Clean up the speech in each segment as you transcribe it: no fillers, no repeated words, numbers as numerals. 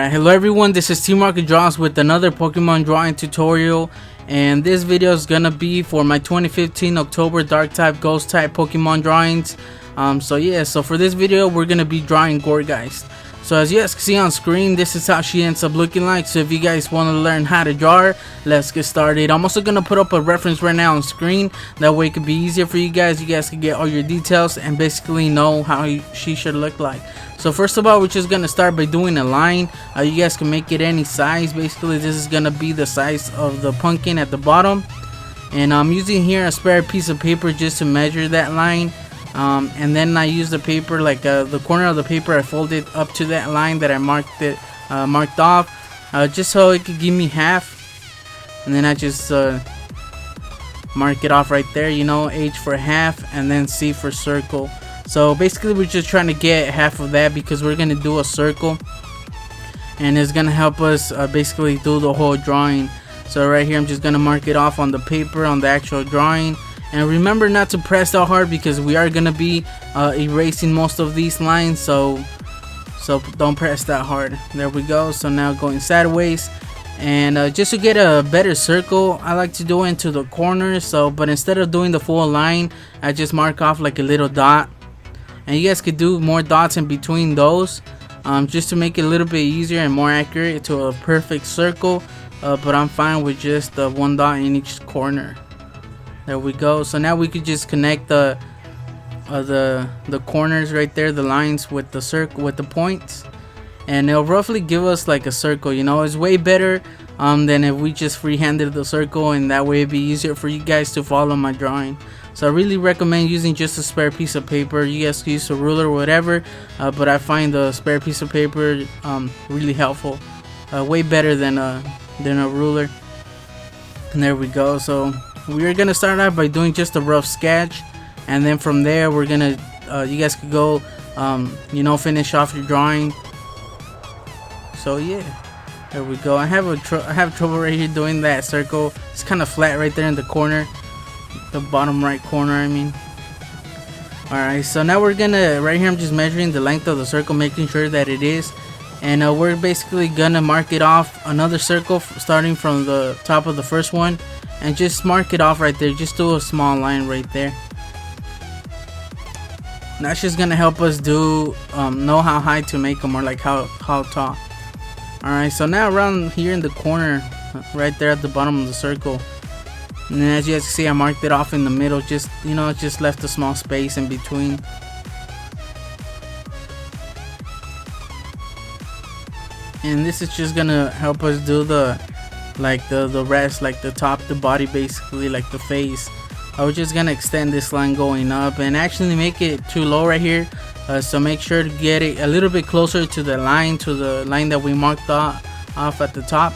Alright, hello everyone, this is Teamrocketdraws with another Pokemon drawing tutorial, and this video is gonna be for my 2015 October Dark type, Ghost type Pokemon drawings. So for this video we're gonna be drawing Gourgeist. So as you guys can see on screen, this is how she ends up looking like. So if you guys want to learn how to draw her, let's get started. I'm also gonna put up a reference right now on screen, that way it could be easier for you guys. You guys can get all your details and basically know how she should look like. So first of all, we're just gonna start by doing a line. You guys can make it any size. Basically this is gonna be the size of the pumpkin at the bottom, and I'm using here a spare piece of paper just to measure that line. And then I use the paper, like the corner of the paper, I fold it up to that line that I marked off, just so it could give me half. And then I just mark it off right there, you know, H for half and then C for circle. So basically we're just trying to get half of that because we're gonna do a circle, and it's gonna help us basically do the whole drawing. So right here I'm just gonna mark it off on the paper, on the actual drawing. And remember not to press that hard because we are gonna be erasing most of these lines, so don't press that hard. There we go. So now going sideways, and just to get a better circle, I like to do it into the corners. But instead of doing the full line, I just mark off like a little dot, and you guys could do more dots in between those, just to make it a little bit easier and more accurate to a perfect circle. But I'm fine with just one dot in each corner. There we go. So now we could just connect the corners right there, the lines with the circle, with the points, and it'll roughly give us like a circle. You know, it's way better than if we just freehanded the circle, and that way it'd be easier for you guys to follow my drawing. So I really recommend using just a spare piece of paper. You guys can use a ruler or whatever, but I find the spare piece of paper really helpful, way better than a ruler. And there we go. So we're gonna start out by doing just a rough sketch, and then from there we're gonna you guys could go you know, finish off your drawing. So yeah, there we go. I have trouble right here doing that circle. It's kind of flat right there in the corner, the bottom right corner, I mean. Alright, so now we're gonna, right here I'm just measuring the length of the circle, making sure that it is, and we're basically gonna mark it off another circle starting from the top of the first one, and just mark it off right there. Just do a small line right there. That's just gonna help us do know how high to make them, or like how tall. Alright, so now around here in the corner, right there at the bottom of the circle, and then as you guys can see, I marked it off in the middle. Just, you know, just left a small space in between. And this is just gonna help us do the rest, like the top, the body, basically like the face. I was just gonna extend this line going up and actually make it too low right here, so make sure to get it a little bit closer to the line that we marked off at the top.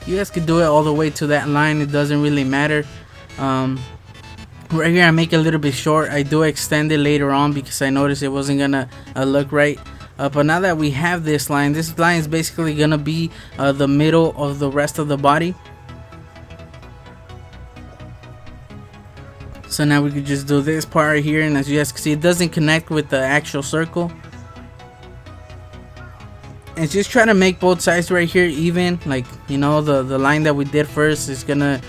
You guys could do it all the way to that line, it doesn't really matter. Right here I make it a little bit short. I do extend it later on because I noticed it wasn't gonna look right. But now that we have this line is basically gonna be the middle of the rest of the body. So now we could just do this part right here, and as you guys can see, it doesn't connect with the actual circle. And just try to make both sides right here even, like, you know, the line that we did first is gonna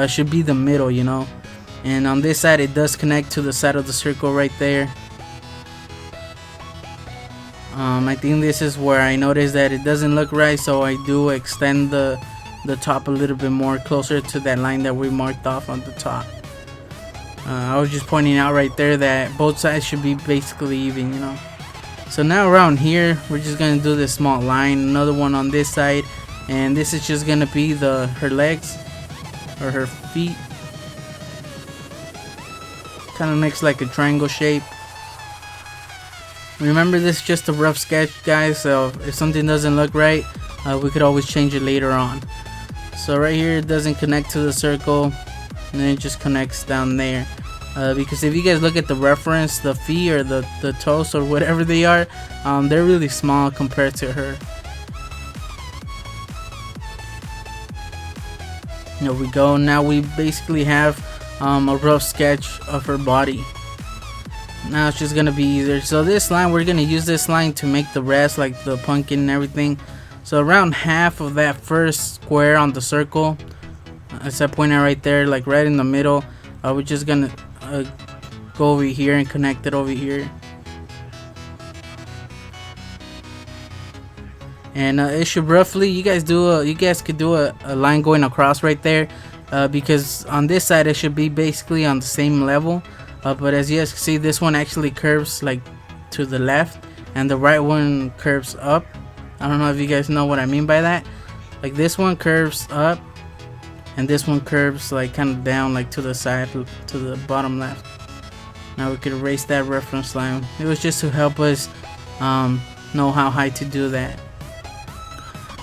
should be the middle, you know, and on this side it does connect to the side of the circle right there. I think this is where I noticed that it doesn't look right, so I do extend the top a little bit more closer to that line that we marked off on the top. I was just pointing out right there that both sides should be basically even, you know. So now around here we're just gonna do this small line, another one on this side, and this is just gonna be her legs or her feet. Kind of makes like a triangle shape. Remember, this is just a rough sketch, guys, so if something doesn't look right, we could always change it later on. So right here it doesn't connect to the circle, and then it just connects down there, because if you guys look at the reference, the feet or the toes or whatever they are, they're really small compared to her. There we go. Now we basically have a rough sketch of her body. Now it's just gonna be easier. So this line, we're gonna use this line to make the rest, like the pumpkin and everything. So around half of that first square on the circle, as I pointed right there, like right in the middle, we're just gonna go over here and connect it over here. And it should roughly, you guys could do a line going across right there, because on this side it should be basically on the same level. But as you guys can see, this one actually curves like to the left, and the right one curves up. I don't know if you guys know what I mean by that. Like this one curves up, and this one curves like kind of down, like to the side, to the bottom left. Now we could erase that reference line. It was just to help us know how high to do that.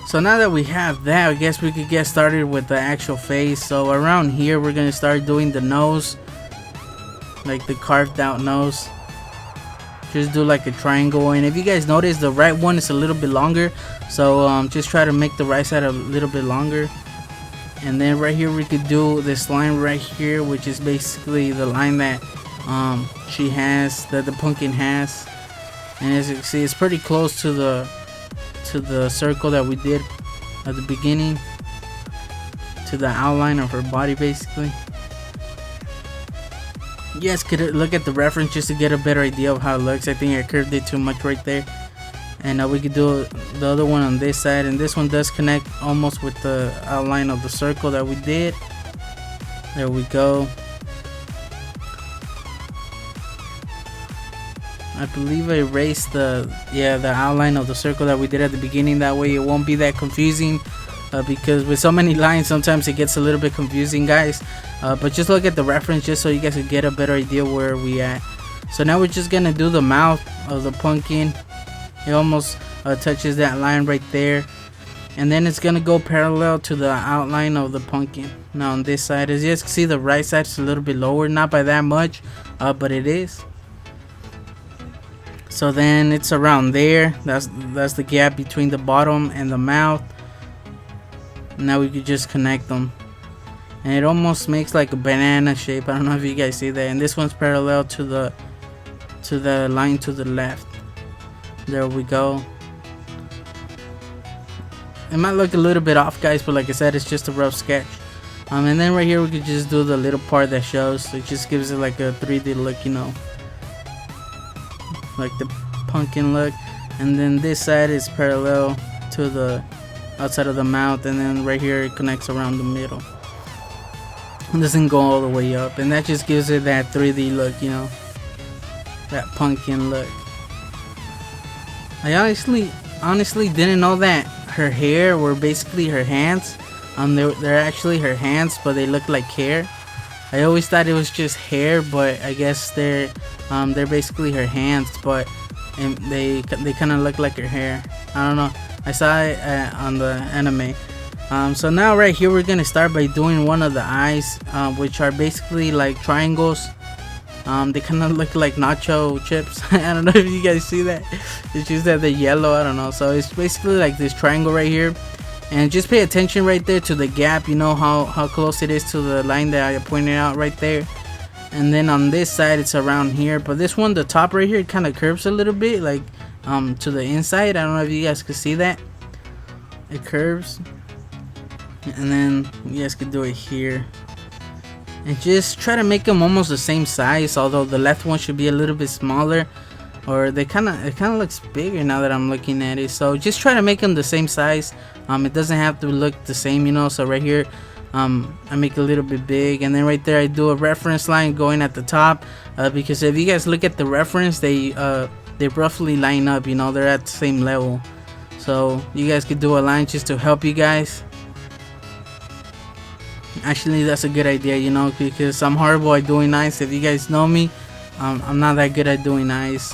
So now that we have that, I guess we could get started with the actual face. So around here we're gonna start doing the nose, like the carved out nose. Just do like a triangle, and if you guys notice, the right one is a little bit longer, so just try to make the right side a little bit longer. And then right here we could do this line right here, which is basically the line that she has, that the pumpkin has. And as you can see, it's pretty close to the circle that we did at the beginning, to the outline of her body basically. You guys could look at the reference just to get a better idea of how it looks. I think I curved it too much right there. And we could do the other one on this side, and this one does connect almost with the outline of the circle that we did. There we go. I believe I erased the outline of the circle that we did at the beginning. That way it won't be that confusing, because with so many lines sometimes it gets a little bit confusing, guys. But just look at the reference just so you guys can get a better idea where we at. So now we're just gonna do the mouth of the pumpkin. It almost touches that line right there, and then it's gonna go parallel to the outline of the pumpkin. Now on this side, as you guys can see, the right side is a little bit lower, not by that much, but it is. So then it's around there. That's the gap between the bottom and the mouth. Now we could just connect them, and it almost makes like a banana shape. I don't know if you guys see that. And this one's parallel to the line to the left. There we go. It might look a little bit off, guys, but like I said, it's just a rough sketch. And then right here we could just do the little part that shows. It just gives it like a 3D look, you know, like the pumpkin look. And then this side is parallel to the outside of the mouth, and then right here it connects around the middle. It doesn't go all the way up, and that just gives it that 3D look, you know, that pumpkin look. I honestly didn't know that her hair were basically her hands. They're actually her hands, but they look like hair. I always thought it was just hair, but I guess they're basically her hands, but they kind of look like her hair. I don't know. I saw it on the anime. So now right here we're gonna start by doing one of the eyes, which are basically like triangles. They kind of look like nacho chips. I don't know if you guys see that. It's just that they're yellow. I don't know. So it's basically like this triangle right here, and just pay attention right there to the gap. You know how close it is to the line that I pointed out right there. And then on this side it's around here, but this one, the top right here, it kind of curves a little bit, like to the inside. I don't know if you guys can see that. It curves, and then you guys could do it here. And just try to make them almost the same size, although the left one should be a little bit smaller, or it kind of looks bigger now that I'm looking at it. So just try to make them the same size. It doesn't have to look the same, you know. So right here I make it a little bit big, and then right there I do a reference line going at the top, because if you guys look at the reference, they roughly line up, you know, they're at the same level. So you guys could do a line just to help you guys. Actually, that's a good idea, you know, because I'm horrible at doing eyes. If you guys know me, I'm not that good at doing eyes.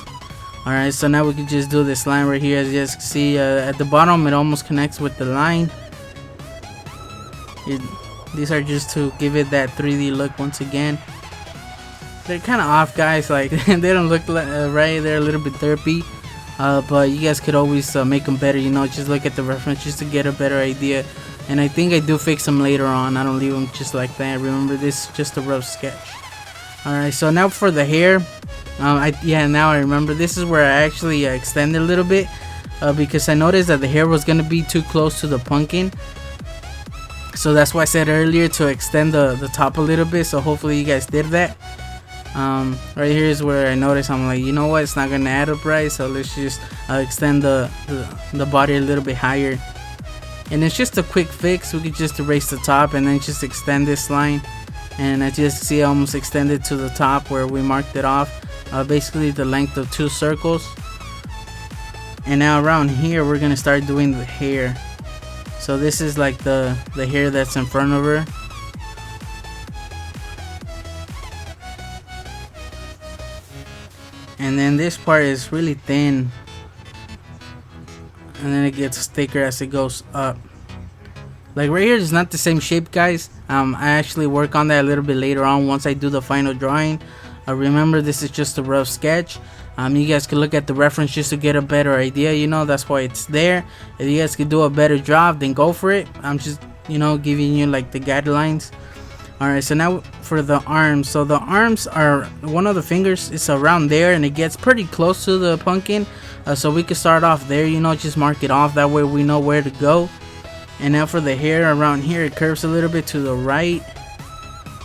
Alright, so now we can just do this line right here. As you guys can see, at the bottom it almost connects with the line. These are just to give it that 3D look once again. They're kind of off, guys, like they don't look right. They're a little bit derpy, but you guys could always make them better, you know. Just look at the reference just to get a better idea. And I think I do fix them later on. I don't leave them just like that. Remember, this is just a rough sketch. Alright, so now for the hair, Yeah, now I remember. This is where I actually extended a little bit because I noticed that the hair was gonna be too close to the pumpkin. So that's why I said earlier to extend the top a little bit. So hopefully you guys did that. Right here is where I noticed, I'm like, you know what, it's not gonna add up right, so let's just extend the body a little bit higher. And it's just a quick fix. We could just erase the top and then just extend this line. And as you see, I almost extended to the top where we marked it off, basically the length of 2 circles. And now around here we're gonna start doing the hair. So this is like the hair that's in front of her. And then this part is really thin, and then it gets thicker as it goes up. Like right here is not the same shape, guys. I actually work on that a little bit later on once I do the final drawing. Remember, this is just a rough sketch. You guys can look at the reference just to get a better idea, you know, that's why it's there. If you guys could do a better job, then go for it. I'm just, you know, giving you like the guidelines. Alright, so now for the arms. So the arms are, one of the fingers is around there and it gets pretty close to the pumpkin. So we can start off there, you know, just mark it off, that way we know where to go. And now for the hair around here, it curves a little bit to the right,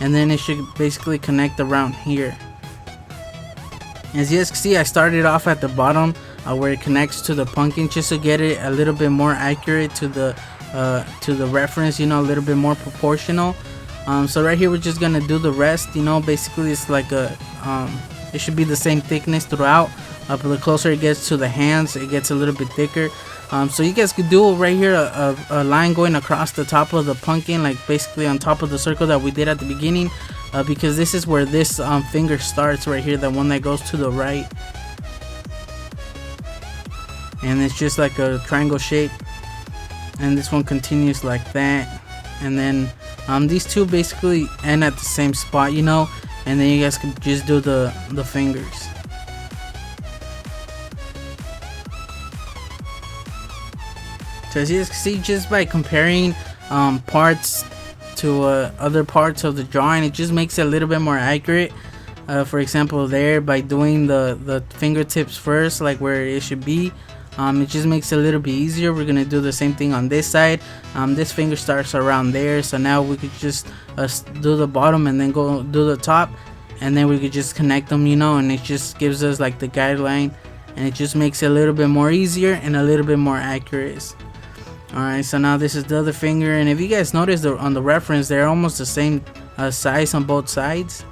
and then it should basically connect around here. As you guys can see, I started off at the bottom where it connects to the pumpkin, just to get it a little bit more accurate to the reference, you know, a little bit more proportional. So right here we're just gonna do the rest, you know, basically it's like a it should be the same thickness throughout, but the closer it gets to the hands, it gets a little bit thicker. So you guys could do right here a line going across the top of the pumpkin, like basically on top of the circle that we did at the beginning, because this is where this finger starts right here, the one that goes to the right, and it's just like a triangle shape, and this one continues like that, and then these two basically end at the same spot, you know, and then you guys can just do the fingers. So as you guys can see, just by comparing parts to other parts of the drawing, it just makes it a little bit more accurate. For example, there, by doing the fingertips first, like where it should be, it just makes it a little bit easier. We're gonna do the same thing on this side. This finger starts around there, so now we could just do the bottom and then go do the top, and then we could just connect them, you know, and it just gives us like the guideline, and it just makes it a little bit more easier and a little bit more accurate. Alright, so now this is the other finger, and if you guys notice on the reference, they're almost the same size on both sides.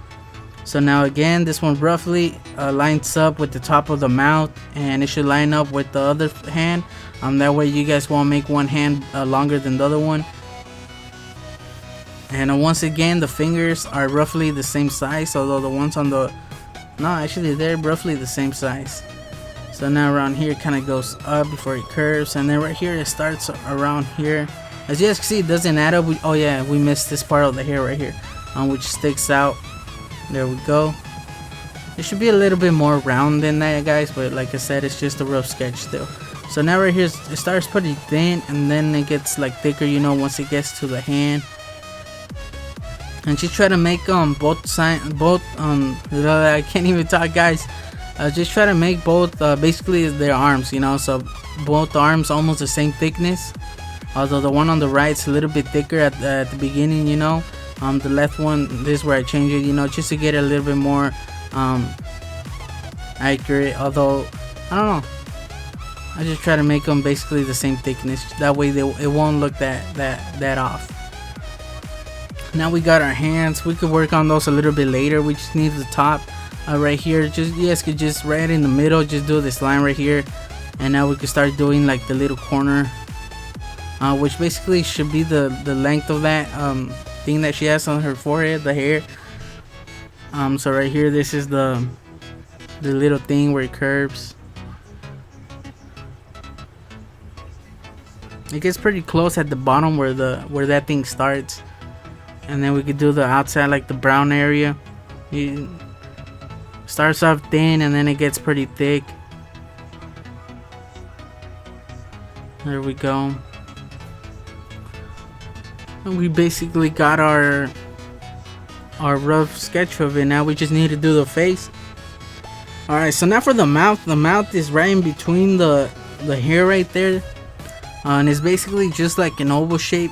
So now again, this one roughly lines up with the top of the mouth, and it should line up with the other hand. That way you guys won't make one hand longer than the other one. And once again, the fingers are roughly the same size, although the ones on the, no, actually they're roughly the same size. So now around here it kind of goes up before it curves, and then right here it starts around here. As you guys can see, it doesn't add up. Oh yeah, we missed this part of the hair right here, which sticks out. There we go. It should be a little bit more round than that, guys, but like I said, it's just a rough sketch still. So now right here it starts pretty thin, and then it gets like thicker, you know, once it gets to the hand. And just try to make both sides, I can't even talk, guys. Just try to make both basically their arms, you know, so both arms almost the same thickness, although the one on the right is a little bit thicker at the beginning, you know. The left one, this is where I change it, you know, just to get a little bit more accurate, although I don't know, I just try to make them basically the same thickness, that way it won't look that off. Now we got our hands. We could work on those a little bit later. We just need the top right here. Just, you guys could just right in the middle just do this line right here, and now we can start doing like the little corner, which basically should be the length of that thing that she has on her forehead, the hair. So right here, this is the little thing where it curves. It gets pretty close at the bottom where that thing starts, and then we could do the outside, like the brown area. It starts off thin and then it gets pretty thick. There we go. And we basically got our rough sketch of it. Now we just need to do the face. Alright, so now for the mouth. The mouth is right in between the hair right there, and it's basically just like an oval shape.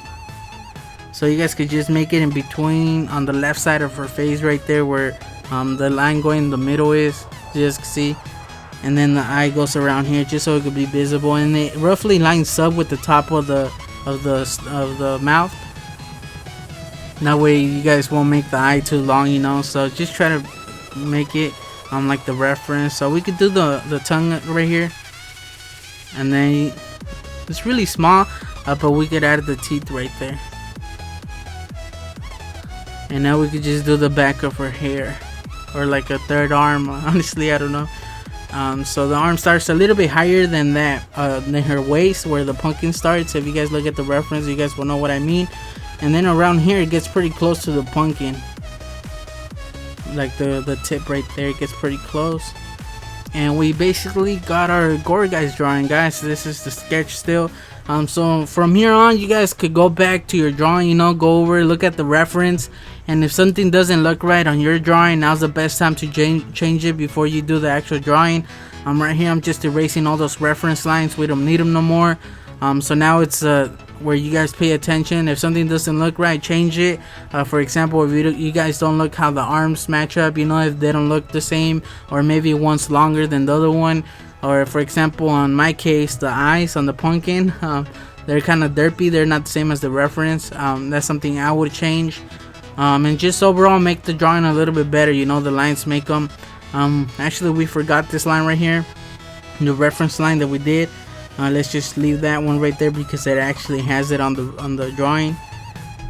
So you guys could just make it in between on the left side of her face right there, where the line going in the middle is, you guys can see. And then the eye goes around here just so it could be visible, and it roughly lines up with the top of the mouth. That way you guys won't make the eye too long, you know. So just try to make it like the reference. So we could do the tongue right here, and then it's really small, but we could add the teeth right there. And now we could just do the back of her hair, or like a third arm. Honestly, I don't know. So the arm starts a little bit higher than that, than her waist, where the pumpkin starts. If you guys look at the reference, you guys will know what I mean. And then around here, it gets pretty close to the pumpkin. Like the tip right there, it gets pretty close. And we basically got our Gourgeist drawing, guys. This is the sketch still. So from here on, you guys could go back to your drawing, you know, go over, look at the reference, and if something doesn't look right on your drawing, now's the best time to change it before you do the actual drawing. Right here, I'm just erasing all those reference lines. We don't need them no more. So now it's where you guys pay attention. If something doesn't look right, change it. For example, if you guys don't look how the arms match up, you know, if they don't look the same, or maybe one's longer than the other one, or for example, on my case, the eyes on the pumpkin, they're kind of derpy. They're not the same as the reference. That's something I would change. And just overall make the drawing a little bit better, you know, the lines make them. Actually, we forgot this line right here, the reference line that we did. Let's just leave that one right there because it actually has it on the drawing.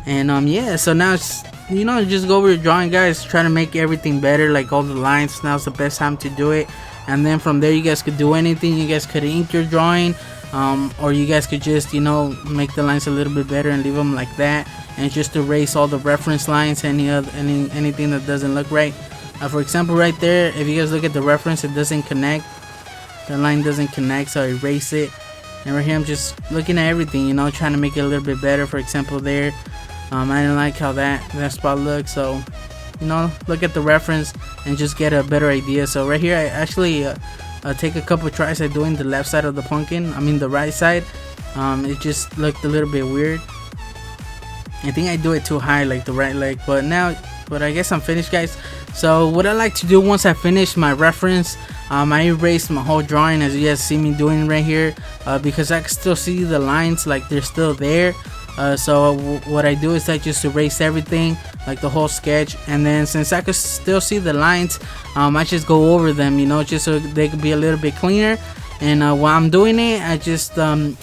And yeah, so now it's, you know, just go over your drawing, guys. Try to make everything better, like all the lines. Now's the best time to do it. And then from there, you guys could do anything. You guys could ink your drawing, or you guys could just, you know, make the lines a little bit better and leave them like that, and just erase all the reference lines, anything that doesn't look right. For example, right there, if you guys look at the reference, it doesn't connect. The line doesn't connect, so I erase it. And right here, I'm just looking at everything, you know, trying to make it a little bit better. For example, there, I didn't like how that spot looks, so, you know, look at the reference and just get a better idea. So right here, I actually take a couple tries at doing the left side of the pumpkin. I mean the right side. It just looked a little bit weird. I think I do it too high, like the right leg. But I guess I'm finished, guys. So what I like to do once I finish my reference, I erase my whole drawing, as you guys see me doing right here, because I can still see the lines, like they're still there. So what I do is I just erase everything, like the whole sketch, and then since I could still see the lines, I just go over them, you know, just so they could be a little bit cleaner. And while I'm doing it, I just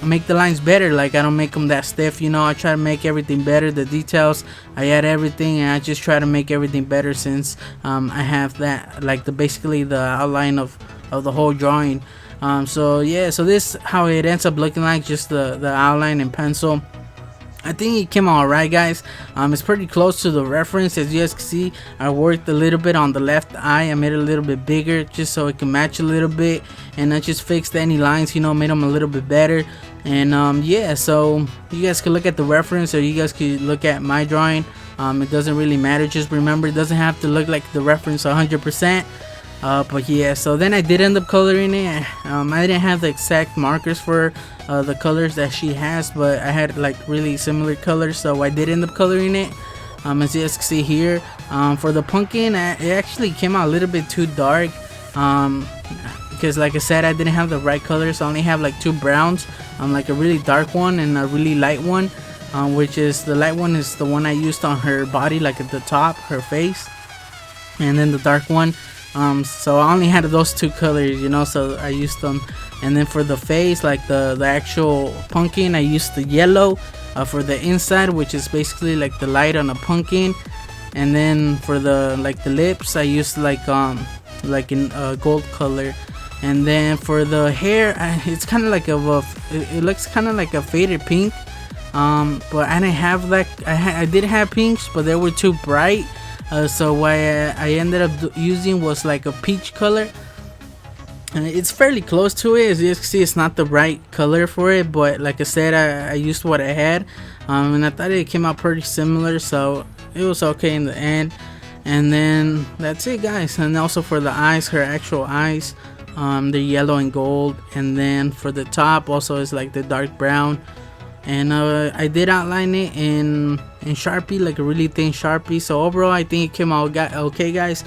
make the lines better. Like, I don't make them that stiff, you know. I try to make everything better, the details. I add everything, and I just try to make everything better, since I have that, like, basically the outline of the whole drawing. So yeah, so this how it ends up looking like, just the outline in pencil. I think it came out alright, guys. It's pretty close to the reference. As you guys can see, I worked a little bit on the left eye. I made it a little bit bigger just so it can match a little bit, and I just fixed any lines, you know, made them a little bit better. And yeah, so you guys can look at the reference, or you guys can look at my drawing. It doesn't really matter. Just remember, it doesn't have to look like the reference 100%. But yeah, so then I did end up coloring it. I didn't have the exact markers for the colors that she has, but I had like really similar colors, so I did end up coloring it. As you guys can see here, for the pumpkin, it actually came out a little bit too dark, because like I said, I didn't have the right colors. I only have like two browns, like a really dark one and a really light one, which is the light one is the one I used on her body, like at the top, her face, and then the dark one. So I only had those two colors, you know, so I used them. And then for the face, like the actual pumpkin, I used the yellow for the inside, which is basically like the light on a pumpkin. And then for the lips, I used like in gold color. And then for the hair, it's kind of like it looks kind of like a faded pink. But I didn't have that. I did have pinks, but they were too bright. So what I ended up using was like a peach color, and it's fairly close to it. As you can see, it's not the right color for it, but like I said, I used what I had, and I thought it came out pretty similar, so it was okay in the end. And then that's it, guys. And also for the eyes, her actual eyes, they're yellow and gold. And then for the top also is like the dark brown. And I did outline it in Sharpie, like a really thin Sharpie. So overall I think it came out okay, guys.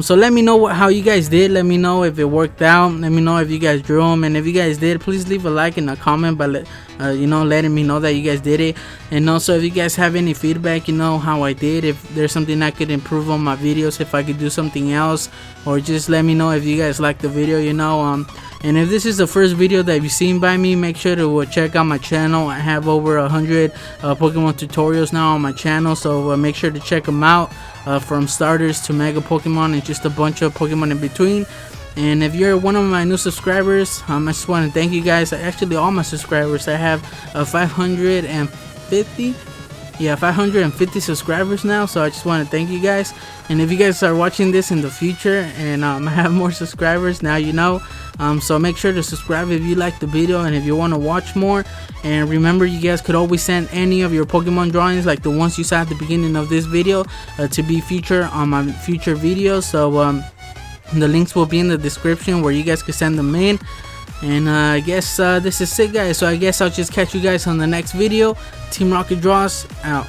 So let me know how you guys did. Let me know if it worked out. Let me know if you guys drew them, and if you guys did, please leave a like and a comment, but you know, letting me know that you guys did it. And also if you guys have any feedback, you know, how I did, if there's something I could improve on my videos, if I could do something else, or just let me know if you guys like the video, you know. And if this is the first video that you've seen by me, make sure to check out my channel. I have over 100 Pokemon tutorials now on my channel, so make sure to check them out, from starters to mega Pokemon and just a bunch of Pokemon in between. And if you're one of my new subscribers, I just want to thank you guys. Actually, all my subscribers. I have 550 subscribers now, so I just want to thank you guys. And if you guys are watching this in the future and I have more subscribers, now you know. So make sure to subscribe if you like the video and if you want to watch more. And remember, you guys could always send any of your Pokemon drawings, like the ones you saw at the beginning of this video, to be featured on my future videos. So the links will be in the description where you guys can send them in. And I guess this is it, guys. So I guess I'll just catch you guys on the next video. Team Rocket Draws out.